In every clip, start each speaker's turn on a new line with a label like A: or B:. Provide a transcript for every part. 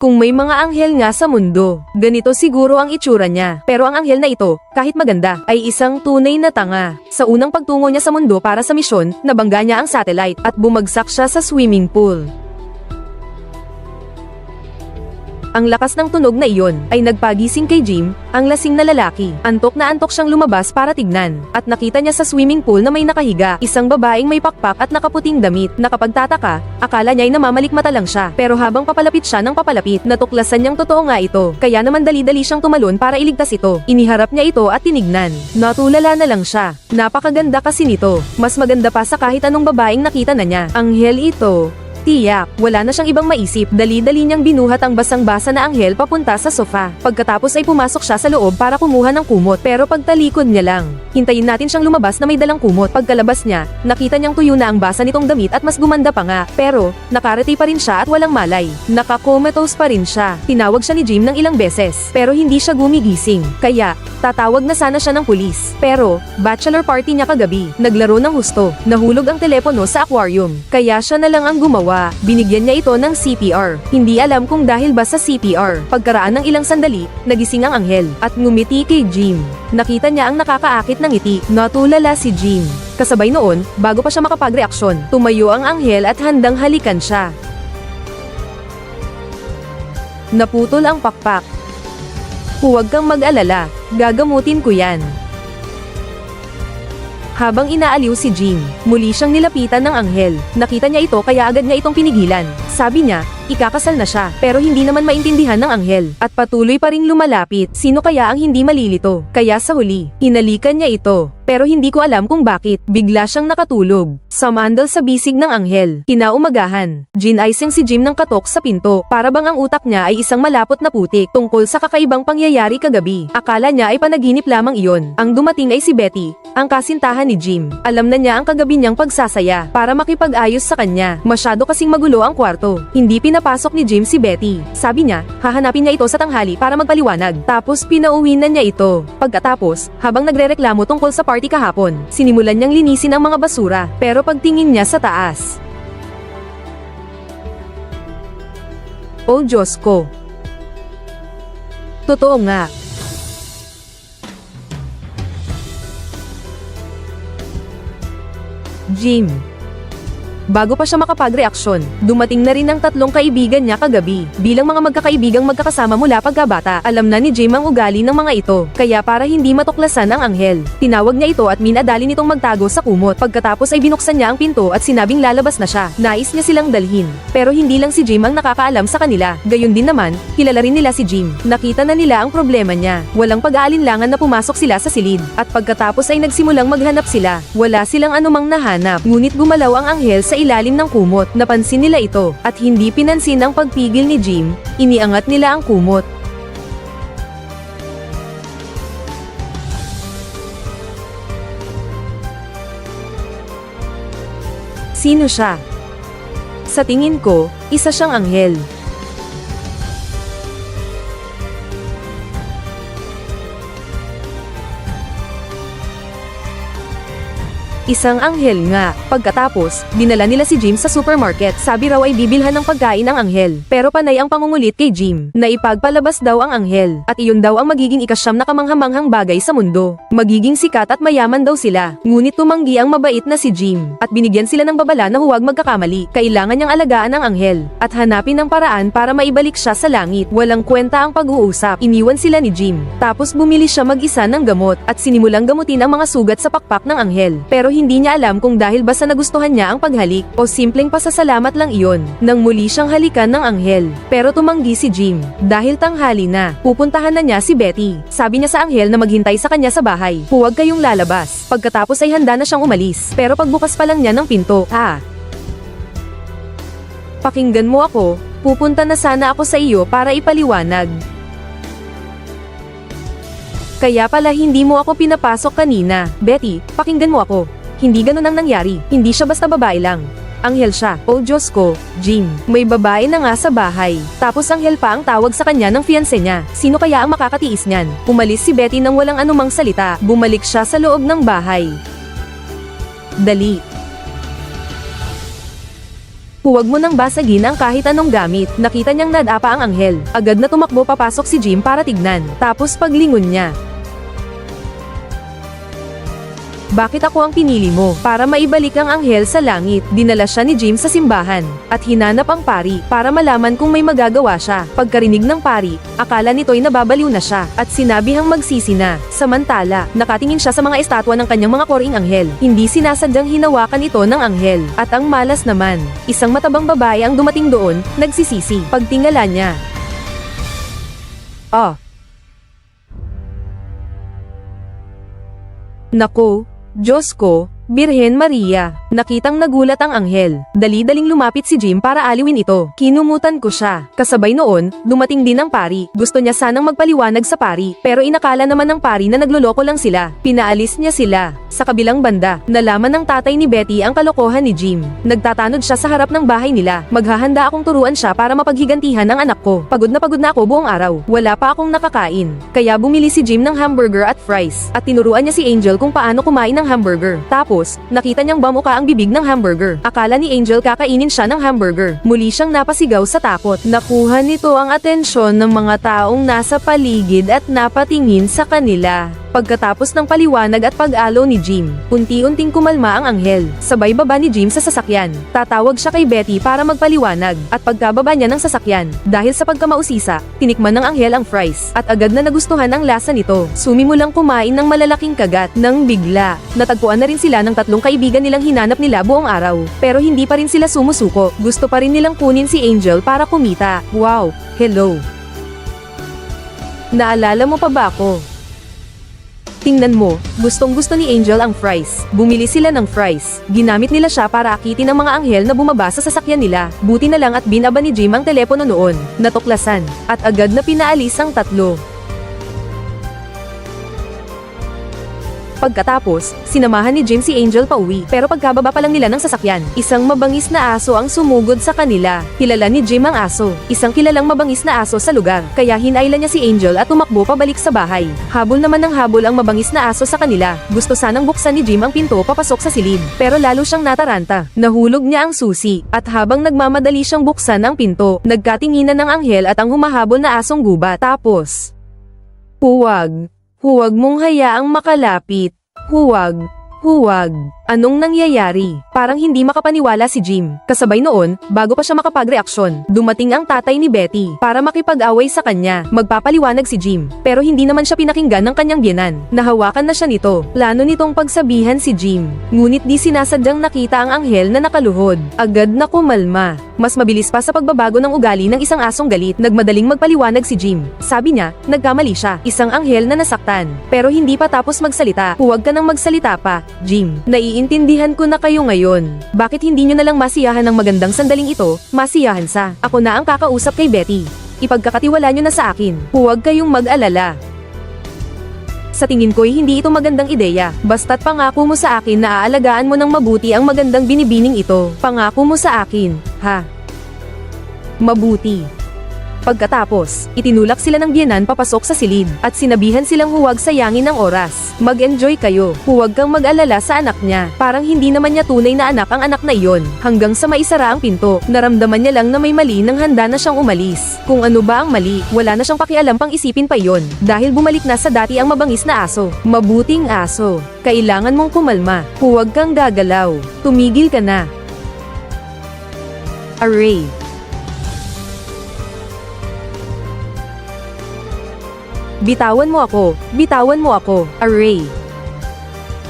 A: Kung may mga anghel nga sa mundo, ganito siguro ang itsura niya. Pero ang anghel na ito, kahit maganda, ay isang tunay na tanga. Sa unang pagtungo niya sa mundo para sa misyon, nabangga niya ang satellite at bumagsak siya sa swimming pool. Ang lakas ng tunog na iyon ay nagpagising kay Jim, ang lasing na lalaki. Antok na antok siyang lumabas para tignan, at nakita niya sa swimming pool na may nakahiga, isang babaeng may pakpak at nakaputing damit. Nakapagtataka, akala niya ay namamalikmata lang siya. Pero habang papalapit siya ng papalapit, natuklasan niyang totoo nga ito. Kaya naman dali-dali siyang tumalon para iligtas ito. Iniharap niya ito at tinignan. Natulala na lang siya. Napakaganda kasi nito. Mas maganda pa sa kahit anong babaeng nakita na niya. Anghel ito. Tiyak, wala na siyang ibang maisip. Dali-dali niyang binuhat ang basang-basa na anghel papunta sa sofa. Pagkatapos ay pumasok siya sa loob para kumuha ng kumot, pero pagtalikod niya lang. Hintayin natin siyang lumabas na may dalang kumot. Pagkalabas niya, nakita niyang tuyo na ang basa nitong damit at mas gumanda pa nga. Pero, nakarete pa rin siya at walang malay. Nakakomatose pa rin siya. Tinawag siya ni Jim ng ilang beses, pero hindi siya gumigising. Kaya, tatawag na sana siya ng pulis. Pero, bachelor party niya kagabi. Naglaro ng husto. Nahulog ang telepono sa aquarium. Kaya siya na lang ang gumawa. Binigyan niya ito ng CPR. Hindi alam kung dahil ba sa CPR. Pagkaraan ng ilang sandali, nagising ang anghel at ngumiti kay Jim. Nakita niya ang nakakaakit ng ngiti. Natulala si Jim. Kasabay noon, bago pa siya makapagreaksyon, tumayo ang anghel at handang halikan siya. Naputol ang pakpak. Huwag kang mag-alala, gagamutin ko yan. Habang inaaliw si Jim, muli siyang nilapitan ng anghel. Nakita niya ito kaya agad niya itong pinigilan. Sabi niya, ikakasal na siya, pero hindi naman maintindihan ng anghel. At patuloy pa ring lumalapit. Sino kaya ang hindi malilito? Kaya sa huli, hinalikan niya ito. Pero hindi ko alam kung bakit, bigla siyang nakatulog. Sumandal sa bisig ng anghel. Kinaumagahan, ginising si Jim ng katok sa pinto. Para bang ang utak niya ay isang malapot na putik tungkol sa kakaibang pangyayari kagabi. Akala niya ay panaginip lamang iyon. Ang dumating ay si Betty, ang kasintahan ni Jim. Alam na niya ang kagabi niyang pagsasaya para makipag-ayos sa kanya. Masyado kasing magulo ang kwarto. Hindi pinapasok ni Jim si Betty. Sabi niya, hahanapin niya ito sa tanghali para magpaliwanag. Tapos pinauwi na niya ito. Pagkatapos, habang nagrereklamo tungkol sa party kahapon, sinimulan niyang linisin ang mga basura. Pero pagtingin niya sa taas, oh Diyos ko! Totoo nga. Jim. Bago pa siya makapagreaksyon, dumating na rin ang tatlong kaibigan niya kagabi. Bilang mga magkakaibigang magkakasama mula pagkabata, alam na ni Jim ang ugali ng mga ito. Kaya para hindi matuklasan ang anghel, tinawag niya ito at minadali nitong magtago sa kumot. Pagkatapos ay binuksan niya ang pinto at sinabing lalabas na siya. Nais niya silang dalhin. Pero hindi lang si Jim ang nakakaalam sa kanila. Gayon din naman, kilala rin nila si Jim. Nakita na nila ang problema niya. Walang pag-aalinlangan na pumasok sila sa silid. At pagkatapos ay nagsimulang maghanap sila. Wala silang anumang nahanap. Ngunit gumalaw ang anghel sa ilalim ng kumot. Napansin nila ito, at hindi pinansin ang pagpigil ni Jim. Iniangat nila ang kumot. Sino siya? Sa tingin ko, isa siyang anghel. Isang anghel nga. Pagkatapos, dinala nila si Jim sa supermarket. Sabi raw ay bibilhan ng pagkain ang anghel. Pero panay ang pangungulit kay Jim, na ipagpalabas daw ang anghel. At iyon daw ang magiging ikasyam na kamanghamanghang bagay sa mundo. Magiging sikat at mayaman daw sila. Ngunit tumanggi ang mabait na si Jim. At binigyan sila ng babala na huwag magkakamali. Kailangan niyang alagaan ang anghel. At hanapin ng paraan para maibalik siya sa langit. Walang kwenta ang pag-uusap. Iniwan sila ni Jim. Tapos bumili siya mag-isa ng gamot. At sinimulang gamutin ang mga sugat sa pakpak ng anghel. Pero hindi niya alam kung dahil ba sa nagustuhan niya ang paghalik o simpleng pasasalamat lang iyon. Nang muli siyang halikan ng anghel. Pero tumanggi si Jim. Dahil tanghali na, pupuntahan na niya si Betty. Sabi niya sa anghel na maghintay sa kanya sa bahay. Huwag kayong lalabas. Pagkatapos ay handa na siyang umalis. Pero pagbukas pa lang niya ng pinto, pakinggan mo ako, pupunta na sana ako sa iyo para ipaliwanag. Kaya pala hindi mo ako pinapasok kanina. Betty, pakinggan mo ako. Hindi ganun ang nangyari. Hindi siya basta babae lang. Anghel siya. Oh Diyos ko, Jim. May babae na nga sa bahay. Tapos anghel pa ang tawag sa kanya ng fiancé niya. Sino kaya ang makakatiis niyan? Umalis si Betty nang walang anumang salita. Bumalik siya sa loob ng bahay. Dali. Huwag mo nang basagin ang kahit anong gamit. Nakita niyang nadapa ang anghel. Agad na tumakbo papasok si Jim para tignan. Tapos paglingon niya. Bakit ako ang pinili mo? Para maibalik ang anghel sa langit. Dinala siya ni Jim sa simbahan. At hinanap ang pari para malaman kung may magagawa siya. Pagkarinig ng pari, akala nito'y nababaliw na siya. At sinabihang magsisi na. Samantala, nakatingin siya sa mga estatwa ng kanyang mga koring anghel. Hindi sinasadyang hinawakan ito ng anghel. At ang malas naman, isang matabang babae ang dumating doon, nagsisisi. Pagtingala niya. Nako, Diyos ko, Birhen Maria. Nakitang nagulat ang anghel. Dali-daling lumapit si Jim para aliwin ito. Kinumutan ko siya. Kasabay noon, dumating din ang pari. Gusto niya sanang magpaliwanag sa pari, pero inakala naman ng pari na nagloloko lang sila. Pinaalis niya sila. Sa kabilang banda, nalaman ng tatay ni Betty ang kalokohan ni Jim. Nagtatanod siya sa harap ng bahay nila. Maghahanda akong turuan siya para mapaghigantihan ang anak ko. Pagod na ako buong araw. Wala pa akong nakakain. Kaya bumili si Jim ng hamburger at fries. At tinuruan niya si Angel kung paano kumain ng hamburger. Tapos, nakita niyang bamuka ang bibig ng hamburger. Akala ni Angel kakainin siya ng hamburger. Muli siyang napasigaw sa takot. Nakuha nito ang atensyon ng mga taong nasa paligid at napatingin sa kanila. Pagkatapos ng paliwanag at pag-alo ni Jim, unti-unting kumalma ang anghel. Sabay baba ni Jim sa sasakyan. Tatawag siya kay Betty para magpaliwanag. At pagkababa niya ng sasakyan, dahil sa pagkamausisa, tinikman ng anghel ang fries. At agad na nagustuhan ang lasa nito. Sumimulang kumain ng malalaking kagat nang bigla. Natagpuan na rin sila ng tatlong kaibigan nilang hinanap nila buong araw. Pero hindi pa rin sila sumusuko. Gusto pa rin nilang kunin si Angel para kumita. Wow, hello. Naalala mo pa ba ako? Tingnan mo, gustong-gusto ni Angel ang fries. Bumili sila ng fries. Ginamit nila siya para akitin ang mga anghel na bumaba sa sasakyan nila. Buti na lang at binaba ni Jim ang telepono noon. Natuklasan. At agad na pinaalis ang tatlo. Pagkatapos, sinamahan ni Jim si Angel pauwi. Pero pagkababa pa lang nila ng sasakyan, isang mabangis na aso ang sumugod sa kanila. Kilala ni Jim ang aso. Isang kilalang mabangis na aso sa lugar. Kaya hinailan niya si Angel at tumakbo pabalik sa bahay. Habol naman ng habol ang mabangis na aso sa kanila. Gusto sanang buksan ni Jim ang pinto papasok sa silid. Pero lalo siyang nataranta. Nahulog niya ang susi. At habang nagmamadali siyang buksan ang pinto, nagkatinginan ng anghel at ang humahabol na asong gubat. Tapos, Huwag mong hayaang makalapit. Huwag. Anong nangyayari? Parang hindi makapaniwala si Jim. Kasabay noon, bago pa siya makapagreaksyon, dumating ang tatay ni Betty para makipag-away sa kanya. Magpapaliwanag si Jim, pero hindi naman siya pinakinggan ng kanyang biyenan. Nahawakan na siya nito. Plano nitong pagsabihan si Jim. Ngunit di sinasadyang nakita ang anghel na nakaluhod. Agad na kumalma. Mas mabilis pa sa pagbabago ng ugali ng isang asong galit. Nagmadaling magpaliwanag si Jim. Sabi niya, nagkamali siya. Isang anghel na nasaktan. Pero hindi pa tapos magsalita. Huwag ka nang magsalita pa, Jim. Naiintindihan ko na kayo ngayon. Bakit hindi nyo nalang masiyahan ng magandang sandaling ito? Masiyahan sa. Ako na ang kakausap kay Betty. Ipagkakatiwala nyo na sa akin. Huwag kayong mag-alala. Sa tingin ko'y hindi ito magandang ideya. Basta't pangako mo sa akin na aalagaan mo ng mabuti ang magandang binibining ito. Pangako mo sa akin, ha? Mabuti. Pagkatapos, itinulak sila ng biyenan papasok sa silid, at sinabihan silang huwag sayangin ang oras. Mag-enjoy kayo. Huwag kang mag-alala sa anak niya. Parang hindi naman niya tunay na anak ang anak na iyon. Hanggang sa maisara ang pinto, naramdaman niya lang na may mali nang handa na siyang umalis. Kung ano ba ang mali, wala na siyang pakialam pang isipin pa iyon. Dahil bumalik na sa dati ang mabangis na aso. Mabuting aso. Kailangan mong kumalma. Huwag kang gagalaw. Tumigil ka na. Array. Bitawan mo ako, Array.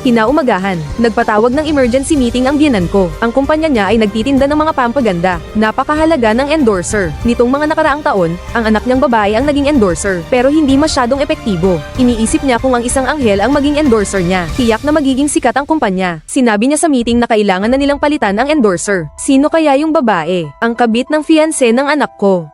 A: Kinaumagahan, nagpatawag ng emergency meeting ang biyenan ko. Ang kumpanya niya ay nagtitinda ng mga pampaganda. Napakahalaga ng endorser. Nitong mga nakaraang taon, ang anak niyang babae ang naging endorser, pero hindi masyadong epektibo. Iniisip niya kung ang isang anghel ang maging endorser niya. Tiyak na magiging sikat ang kumpanya. Sinabi niya sa meeting na kailangan na nilang palitan ang endorser. Sino kaya yung babae? Ang kabit ng fiancé ng anak ko.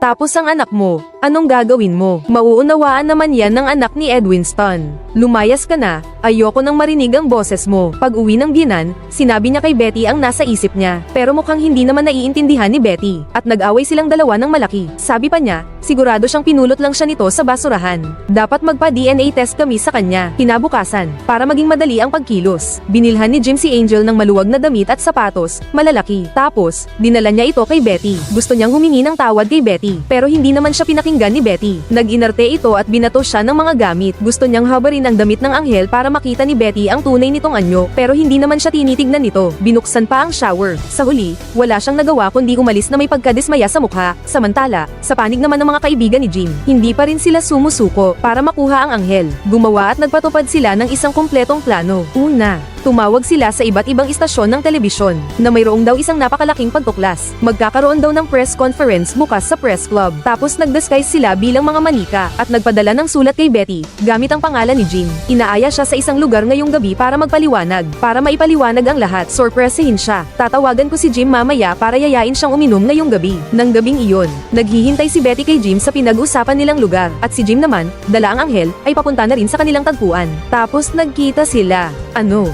A: Tapos ang anak mo, anong gagawin mo? Mauunawaan naman yan ng anak ni Edwinston. Lumayas ka na, Ayoko nang marinig ang boses mo. Pag uwi ng biyenan, sinabi niya kay Betty ang nasa isip niya. Pero mukhang hindi naman naiintindihan ni Betty. At nag-away silang dalawa ng malaki. Sabi pa niya, sigurado siyang pinulot lang siya nito sa basurahan. Dapat magpa-DNA test kami sa kanya. Kinabukasan, para maging madali ang pagkilos. Binilhan ni Jim si Angel ng maluwag na damit at sapatos, malalaki. Tapos, dinala niya ito kay Betty. Gusto niyang humingi ng tawad kay Betty. Pero hindi naman siya pinakinggan ni Betty. Nag-inarte ito at binato siya ng mga gamit. Gusto niyang habarin ang damit ng anghel para makita ni Betty ang tunay nitong anyo. Pero hindi naman siya tinitignan nito. Binuksan pa ang shower. Sa huli, wala siyang nagawa kundi umalis na may pagkadismaya sa mukha. Samantala, sa panig naman ng mga kaibigan ni Jim, hindi pa rin sila sumusuko para makuha ang anghel. Gumawa at nagpatupad sila ng isang kumpletong plano. Una, tumawag sila sa iba't ibang istasyon ng telebisyon na mayroong daw isang napakalaking pagtuklas. Magkakaroon daw ng press conference bukas sa press club. Tapos nag-disguise sila bilang mga manika at nagpadala ng sulat kay Betty gamit ang pangalan ni Jim. Inaaya siya sa isang lugar ngayong gabi para magpaliwanag. Para maipaliwanag ang lahat, sorpresahin siya. Tatawagan ko si Jim mamaya para yayain siyang uminom ngayong gabi. Nang gabing iyon, naghihintay si Betty kay Jim sa pinag-usapan nilang lugar. At si Jim naman, dala ang anghel, ay papunta na rin sa kanilang tagpuan. Tapos nagkita sila. Ano?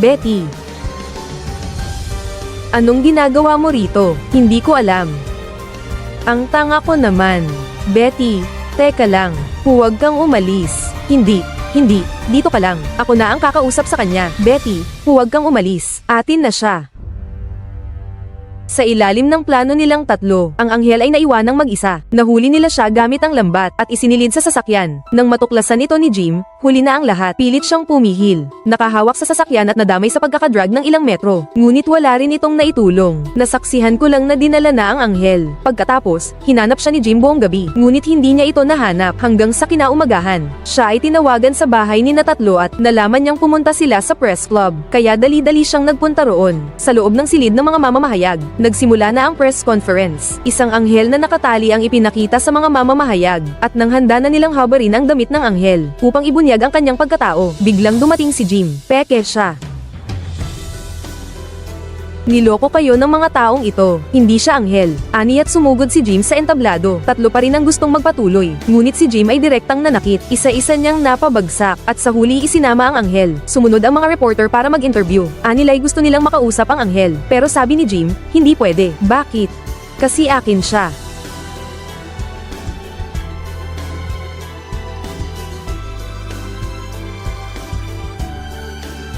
A: Betty, anong ginagawa mo rito? Hindi ko alam. Ang tanga ko naman. Betty, teka lang. Huwag kang umalis. Hindi, dito ka lang. Ako na ang kakausap sa kanya. Betty, huwag kang umalis. Atin na siya. Sa ilalim ng plano nilang tatlo, ang anghel ay naiwanang mag-isa. Nahuli nila siya gamit ang lambat at isinilid sa sasakyan. Nang matuklasan ito ni Jim, huli na ang lahat. Pilit siyang pumihil. Nakahawak sa sasakyan at nadamay sa pagkakadrag ng ilang metro. Ngunit wala rin itong naitulong. Nasaksihan ko lang na dinala na ang anghel. Pagkatapos, hinanap siya ni Jim buong gabi. Ngunit hindi niya ito nahanap hanggang sa kinaumagahan. Siya ay tinawagan sa bahay ni na tatlo at nalaman niyang pumunta sila sa press club. Kaya dali-dali siyang nagpunta roon. Sa loob ng silid ng mga mamamahayag, nagsimula na ang press conference. Isang anghel na nakatali ang ipinakita sa mga mamamahayag at nang handa na nilang habarin ang damit ng anghel upang ibunyag ang kanyang pagkatao, biglang dumating si Jim. Peke siya. Niloko kayo ng mga taong ito. Hindi siya anghel. Ani at sumugod si Jim sa entablado. Tatlo pa rin ang gustong magpatuloy. Ngunit si Jim ay direktang nanakit. Isa-isa niyang napabagsak at sa huli isinama ang anghel. Sumunod ang mga reporter para mag-interview. Anilay gusto nilang makausap ang anghel. Pero sabi ni Jim, hindi pwede. Bakit? Kasi akin siya.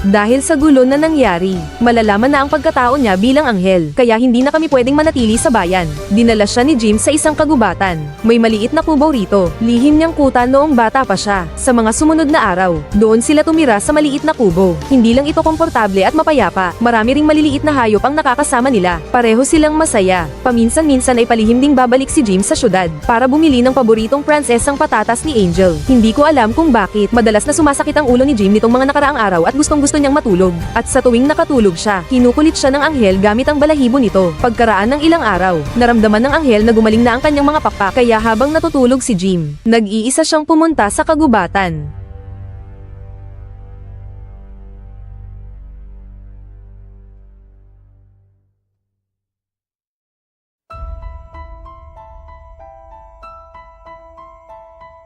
A: Dahil sa gulo na nangyari, malalaman na ang pagkatao niya bilang anghel, kaya hindi na kami pwedeng manatili sa bayan. Dinala siya ni Jim sa isang kagubatan. May maliit na kubo rito. Lihim niyang kuta noong bata pa siya. Sa mga sumunod na araw, doon sila tumira sa maliit na kubo. Hindi lang ito komportable at mapayapa. Marami ring maliliit na hayop ang nakakasama nila. Pareho silang masaya. Paminsan-minsan ay palihim ding babalik si Jim sa syudad para bumili ng paboritong pransesang patatas ni Angel. Hindi ko alam kung bakit. Madalas na sumasakit ang ulo ni Jim nitong mga nakaraang araw at gustong-gusto niyang matulog. At sa tuwing nakatulog siya, kinukulit siya ng anghel gamit ang balahibo nito. Pagkaraan ng ilang araw, naramdaman ng anghel na gumaling na ang kanyang mga pakpak, kaya habang natutulog si Jim, nag-iisa siyang pumunta sa kagubatan.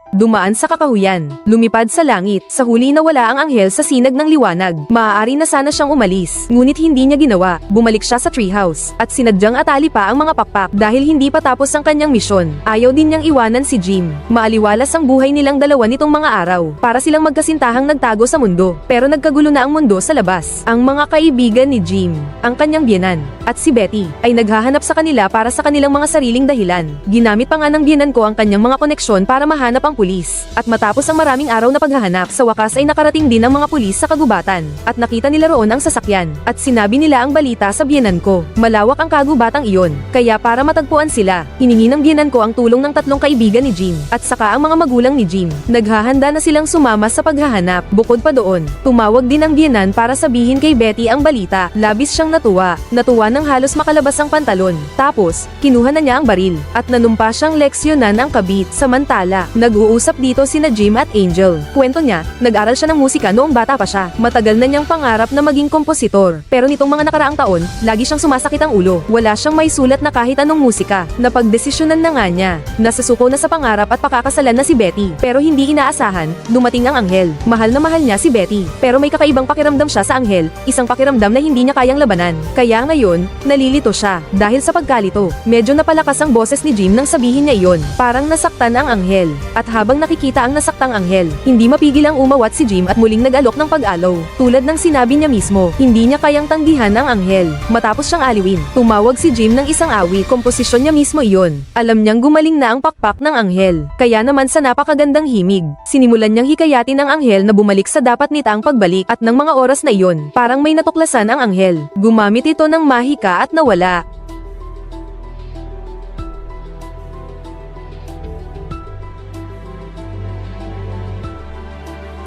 A: Dumaan sa kakahuyan, lumipad sa langit, sa huli nawala ang anghel sa sinag ng liwanag. Maaari na sana siyang umalis, ngunit hindi niya ginawa. Bumalik siya sa treehouse, at sinadyang atali pa ang mga pakpak dahil hindi pa tapos ang kanyang misyon. Ayaw din niyang iwanan si Jim. Maaliwalas ang buhay nilang dalawa nitong mga araw, para silang magkasintahang nagtago sa mundo. Pero nagkagulo na ang mundo sa labas. Ang mga kaibigan ni Jim, ang kanyang biyenan, at si Betty, ay naghahanap sa kanila para sa kanilang mga sariling dahilan. Ginamit pa nga ng biyenan ko ang kanyang mga koneksyon para mahanap ang pulis. At matapos ang maraming araw na paghahanap, sa wakas ay nakarating din ang mga pulis sa kagubatan. At nakita nila roon ang sasakyan. At sinabi nila ang balita sa biyenan ko. Malawak ang kagubatang iyon. Kaya para matagpuan sila, hiningi ng biyenan ko ang tulong ng tatlong kaibigan ni Jim. At saka ang mga magulang ni Jim. Naghahanda na silang sumama sa paghahanap. Bukod pa doon, tumawag din ang biyenan para sabihin kay Betty ang balita. Labis siyang natuwa. Natuwa nang halos makalabas ang pantalon. Tapos, kinuha na niya ang baril. At nanumpa siyang leksyonan ang kabit. Samantala, nag Nag-uusap dito sina Jim at Angel. Kwento niya, nag-aral siya ng musika noong bata pa siya. Matagal na niyang pangarap na maging kompositor. Pero nitong mga nakaraang taon, lagi siyang sumasakit ang ulo. Wala siyang may sulat na kahit anong musika. Napagdesisyonan na nga niya. Nasasuko na sa pangarap at pakakasalan na si Betty. Pero hindi inaasahan, dumating ang anghel. Mahal na mahal niya si Betty. Pero may kakaibang pakiramdam siya sa anghel. Isang pakiramdam na hindi niya kayang labanan. Kaya ngayon, nalilito siya. Dahil sa pagkalito, medyo napalakas ang boses ni Jim nang sabihin niya iyon. Parang nasaktan ang anghel. At habang nakikita ang nasaktang anghel, hindi mapigil ang umawat si Jim at muling nag-alok ng pag-alaw. Tulad ng sinabi niya mismo, hindi niya kayang tanggihan ang anghel. Matapos siyang aliwin, tumawag si Jim ng isang awit. Komposisyon niya mismo iyon. Alam niyang gumaling na ang pakpak ng anghel. Kaya naman sa napakagandang himig, sinimulan niyang hikayatin ang anghel na bumalik sa dapat nitang pagbalik at ng mga oras na iyon, parang may natuklasan ang anghel. Gumamit ito ng mahika at nawala.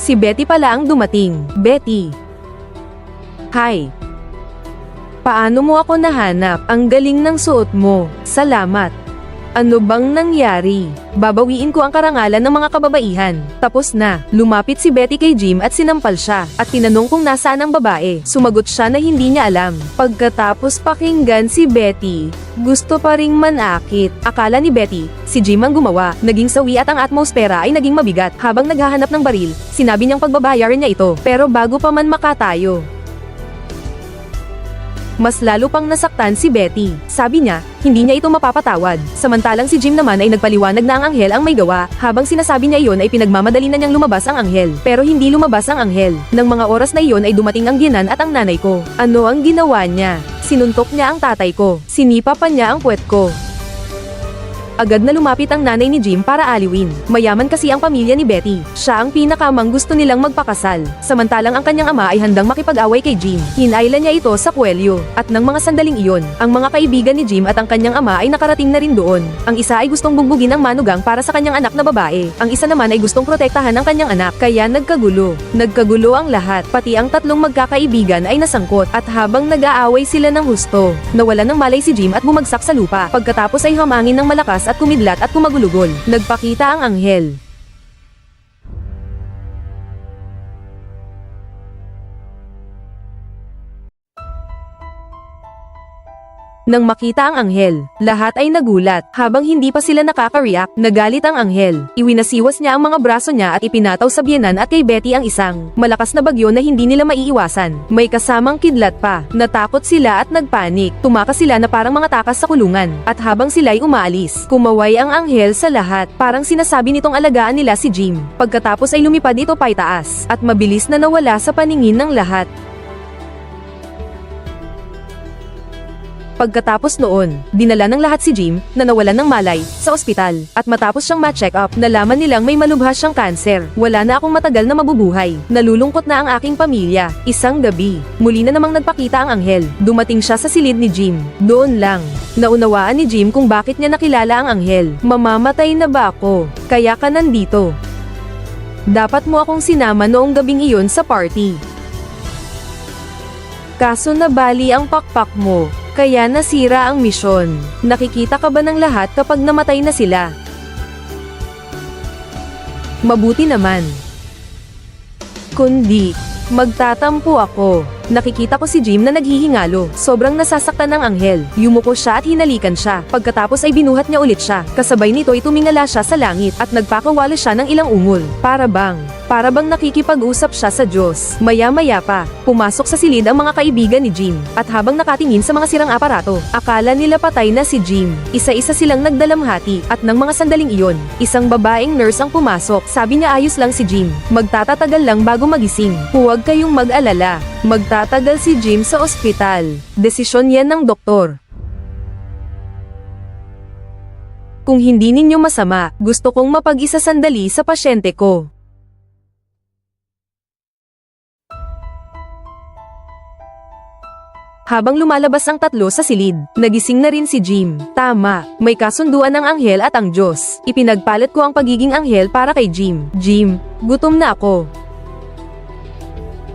A: Si Betty pala ang dumating. Betty. Hi. Paano mo ako nahanap? Ang galing ng suot mo. Salamat. Ano bang nangyari? Babawiin ko ang karangalan ng mga kababaihan. Tapos na. Lumapit si Betty kay Jim at sinampal siya. At tinanong kung nasaan ang babae. Sumagot siya na hindi niya alam. Pagkatapos pakinggan si Betty, gusto pa ring manakit. Akala ni Betty, si Jim ang gumawa. Naging sawi at ang atmosfera ay naging mabigat. Habang naghahanap ng baril, sinabi niyang pagbabayaran niya ito. Pero bago pa man makatayo, mas lalo pang nasaktan si Betty. Sabi niya, hindi niya ito mapapatawad. Samantalang si Jim naman ay nagpaliwanag na ang anghel ang may gawa. Habang sinasabi niya iyon ay pinagmamadali na niyang lumabas ang anghel. Pero hindi lumabas ang anghel. Nang mga oras na iyon ay dumating ang biyenan at ang nanay ko. Ano ang ginawa niya? Sinuntok niya ang tatay ko. Sinipa pa niya ang puwet ko. Agad na lumapit ang nanay ni Jim para aliwin. Mayaman kasi ang pamilya ni Betty. Siya ang pinakamang gusto nilang magpakasal. Samantalang ang kanyang ama ay handang makipag-away kay Jim. Hinailan niya ito sa kwelyo. At ng mga sandaling iyon, ang mga kaibigan ni Jim at ang kanyang ama ay nakarating na rin doon. Ang isa ay gustong bugbugin ang manugang para sa kanyang anak na babae. Ang isa naman ay gustong protektahan ang kanyang anak. Kaya nagkagulo. Nagkagulo ang lahat. Pati ang tatlong magkakaibigan ay nasangkot. At habang nag-aaway sila ng husto, nawalan ng malay si Jim at bumagsak sa lupa. Pagkatapos ay hamangin ng malakas at kumidlat at kumagulugol. Nagpakita ang anghel. Nang makita ang anghel, lahat ay nagulat. Habang hindi pa sila nakaka-react, nagalit ang anghel. Iwinasiwas niya ang mga braso niya at ipinataw sa biyenan at kay Betty ang isang malakas na bagyo na hindi nila maiiwasan. May kasamang kidlat pa. Natakot sila at nagpanik. Tumakas sila na parang mga takas sa kulungan. At habang sila'y umaalis, kumaway ang anghel sa lahat. Parang sinasabi nitong alagaan nila si Jim. Pagkatapos ay lumipad ito paitaas. At mabilis na nawala sa paningin ng lahat. Pagkatapos noon, dinala ng lahat si Jim, na nawalan ng malay, sa ospital. At matapos siyang ma-check up, nalaman nilang may malubhas siyang kanser. Wala na akong matagal na mabubuhay. Nalulungkot na ang aking pamilya. Isang gabi, muli na namang nagpakita ang anghel. Dumating siya sa silid ni Jim. Doon lang, naunawaan ni Jim kung bakit niya nakilala ang anghel. Mamamatay na ba ako? Kaya ka nandito. Dapat mo akong sinama noong gabing iyon sa party. Kaso nabali ang pakpak mo. Kaya nasira ang misyon. Nakikita ka ba ng lahat kapag namatay na sila? Mabuti naman. Kundi, magtatampo ako. Nakikita ko si Jim na naghihingalo. Sobrang nasasaktan ng anghel. Yumuko siya at hinalikan siya. Pagkatapos ay binuhat niya ulit siya. Kasabay nito ay tumingala siya sa langit at nagpakawala siya ng ilang ungol. Para bang nakikipag-usap siya sa Diyos. Maya-maya pa, pumasok sa silid ang mga kaibigan ni Jim. At habang nakatingin sa mga sirang aparato, akala nila patay na si Jim. Isa-isa silang nagdalamhati. At ng mga sandaling iyon, isang babaeng nurse ang pumasok. Sabi niya ayos lang si Jim. Magtatatagal lang bago magising. Huwag kayong mag-alala. Magtatagal si Jim sa ospital. Desisyon yan ng doktor. Kung hindi ninyo masama, gusto kong mapag-isa sandali sa pasyente ko. Habang lumalabas ang tatlo sa silid, nagising na rin si Jim. Tama, may kasunduan ng anghel at ang Diyos. Ipinagpalit ko ang pagiging anghel para kay Jim. Jim, gutom na ako.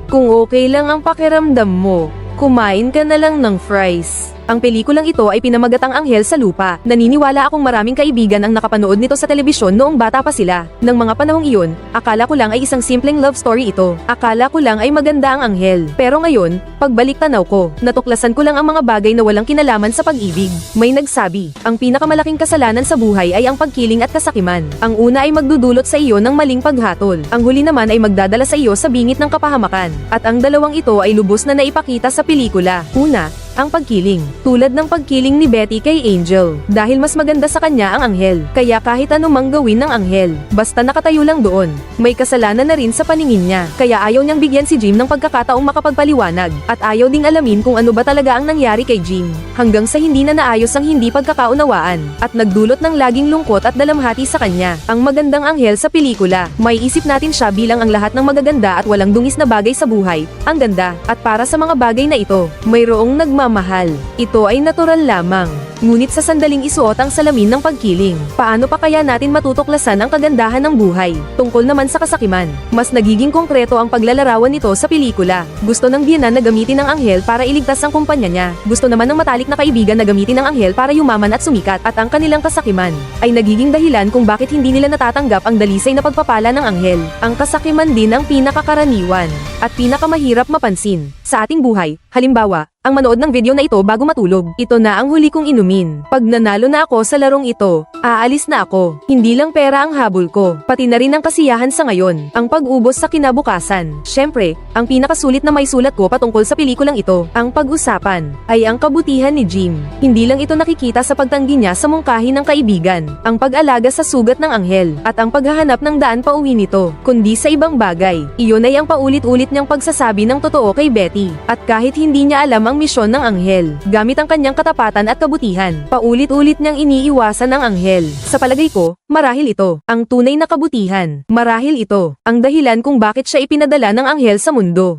A: Kung okay lang ang pakiramdam mo, kumain ka na lang ng fries. Ang pelikulang ito ay pinamagat ang Anghel sa Lupa. Naniniwala akong maraming kaibigan ang nakapanood nito sa telebisyon noong bata pa sila. Nang mga panahong iyon, akala ko lang ay isang simpleng love story ito. Akala ko lang ay maganda ang anghel. Pero ngayon, pagbalik tanaw ko, natuklasan ko lang ang mga bagay na walang kinalaman sa pag-ibig. May nagsabi, ang pinakamalaking kasalanan sa buhay ay ang pagkiling at kasakiman. Ang una ay magdudulot sa iyo ng maling paghatol. Ang huli naman ay magdadala sa iyo sa bingit ng kapahamakan. At ang dalawang ito ay lubos na naipakita sa pelikula. Una, ang pagkiling. Tulad ng pagkiling ni Betty kay Angel. Dahil mas maganda sa kanya ang anghel. Kaya kahit anumang gawin ng anghel, basta nakatayo lang doon, may kasalanan na rin sa paningin niya. Kaya ayaw niyang bigyan si Jim ng pagkakataong makapagpaliwanag. At ayaw ding alamin kung ano ba talaga ang nangyari kay Jim. Hanggang sa hindi na naayos ang hindi pagkakaunawaan. At nagdulot ng laging lungkot at dalamhati sa kanya. Ang magandang anghel sa pelikula. May isip natin siya bilang ang lahat ng magaganda at walang dungis na bagay sa buhay. Ang ganda. At para sa mga bagay na ito, mayroong mahal. Ito ay natural lamang. Ngunit sa sandaling isuot ang salamin ng pagkiling, paano pa kaya natin matutuklasan ang kagandahan ng buhay? Tungkol naman sa kasakiman, mas nagiging konkreto ang paglalarawan nito sa pelikula. Gusto ng biyenan na gamitin ang anghel para iligtas ang kumpanya niya. Gusto naman ng matalik na kaibigan na gamitin ang anghel para yumaman at sumikat. At ang kanilang kasakiman ay nagiging dahilan kung bakit hindi nila natatanggap ang dalisay na pagpapala ng anghel. Ang kasakiman din ang pinakakaraniwan at pinakamahirap mapansin sa ating buhay. Halimbawa, ang manood ng video na ito bago matulog. Ito na ang huli kong inumin. Pag nanalo na ako sa larong ito, aalis na ako. Hindi lang pera ang habol ko, pati na rin ang kasiyahan sa ngayon. Ang pag-ubos sa kinabukasan. Syempre, ang pinakasulit na may sulat ko patungkol sa pelikulang ito. Ang pag-usapan ay ang kabutihan ni Jim. Hindi lang ito nakikita sa pagtanggi niya sa mungkahi ng kaibigan, ang pag-alaga sa sugat ng anghel, at ang paghahanap ng daan pauwi nito, kundi sa ibang bagay. Iyon ay ang paulit-ulit niyang pagsasabi ng totoo kay Betty. At kahit hindi niya alam ang misyon ng anghel, gamit ang kanyang katapatan at kabutihan, paulit-ulit niyang iniiwasan ang anghel. Sa palagay ko, marahil ito ang tunay na kabutihan. Marahil ito ang dahilan kung bakit siya ipinadala ng anghel sa mundo.